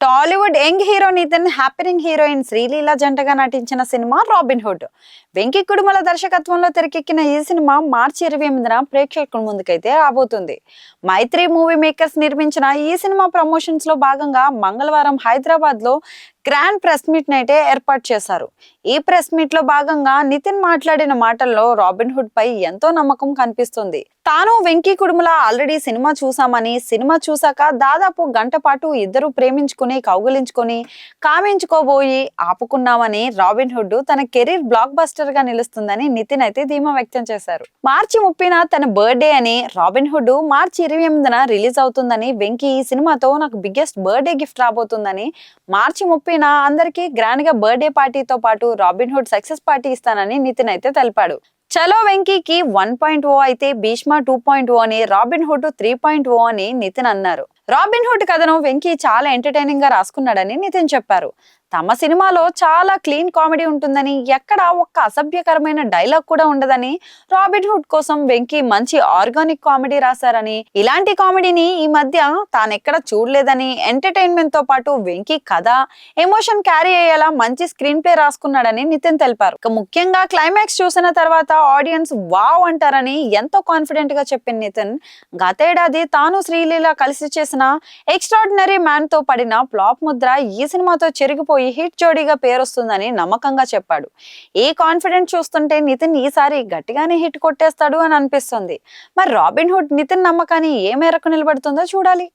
Tollywood young hero Nithin happening heroine Sreeleela జంటగా నటించిన cinema Robin Hood. Venky Kudumula దర్శకత్వంలో తెరకెక్కిన ఈ సినిమా మార్చి 28న ప్రేక్షకుల ముందుకైతే రాబోతుంది. మైత్రి మూవీ మేకర్స్ నిర్మించిన ఈ సినిమా ప్రమోషన్స్ లో భాగంగా మంగళవారం హైదరాబాద్ లో గ్రాండ్ ప్రెస్ మీట్ నైతే ఏర్పాటు చేశారు. ఈ ప్రెస్ మీట్ లో భాగంగా నితిన్ మాట్లాడిన మాటల్లో రాబిన్ హుడ్ పై ఎంతో నమ్మకం కనిపిస్తుంది. తాను వెంకీ కుడుమల ఆల్రెడీ సినిమా చూసామని, సినిమా చూసాక దాదాపు గంట పాటు ఇద్దరు ప్రేమించుకుని, కౌగిలించుకొని, కామించుకోబోయి ఆపుకున్నామని, రాబిన్ హుడ్ తన కెరీర్ బ్లాక్ బస్టర్ గా నిలుస్తుందని నితిన్ అయితే ధీమా వ్యక్తం చేశారు. మార్చి 30న తన బర్త్డే అని, రాబిన్ హుడ్ మార్చి 28న రిలీజ్ అవుతుందని, వెంకీ ఈ సినిమాతో నాకు బిగ్గెస్ట్ బర్త్డే గిఫ్ట్ రాబోతుందని, మార్చి 30న అందరికీ గ్రాండ్ గా బర్త్డే పార్టీతో పాటు రాబిన్ హుడ్ సక్సెస్ పార్టీ ఇస్తానని నితిన్ అయితే తెలిపాడు. చలో వెంకీకి 1.0 అయితే భీష్మ 2.0 అని, రాబిన్ హుడ్ 3.0 అని నితిన్ అన్నారు. రాబిన్ హుడ్ కథను వెంకీ చాలా ఎంటర్టైనింగ్ గా రాసుకున్నాడని నితిన్ చెప్పారు. తమ సినిమాలో చాలా క్లీన్ కామెడీ ఉంటుందని, ఎక్కడ ఒక్క అసభ్యకరమైన డైలాగ్ కూడా ఉండదని, రాబిన్ హుడ్ కోసం వెంకీ మంచి ఆర్గానిక్ కామెడీ రాశారని, ఇలాంటి కామెడీని ఈ మధ్య తానెక్కడ చూడలేదని, ఎంటర్టైన్మెంట్ తో పాటు వెంకీ కథ, ఎమోషన్ క్యారీ అయ్యేలా మంచి స్క్రీన్ ప్లే రాసుకున్నాడని నితిన్ తెలిపారు. ఇక ముఖ్యంగా క్లైమాక్స్ చూసిన తర్వాత ఆడియన్స్ వావ్ అంటారని ఎంతో కాన్ఫిడెంట్ గా చెప్పిన నితిన్, గతేడాది తాను శ్రీలీల కలిసి చేసిన ఎక్స్ట్రాడినరీ మ్యాన్ తో పడిన ఫ్లాప్ ముద్ర ఈ సినిమాతో చెరిగిపోయి హిట్ జోడీగా పేరొస్తుందని నమ్మకంగా చెప్పాడు. ఈ కాన్ఫిడెంట్ చూస్తుంటే నితిన్ ఈసారి గట్టిగానే హిట్ కొట్టేస్తాడు అని అనిపిస్తుంది. మరి రాబిన్ హుడ్ నితిన్ నమ్మకాన్ని ఏ మేరకు నిలబడుతుందో చూడాలి.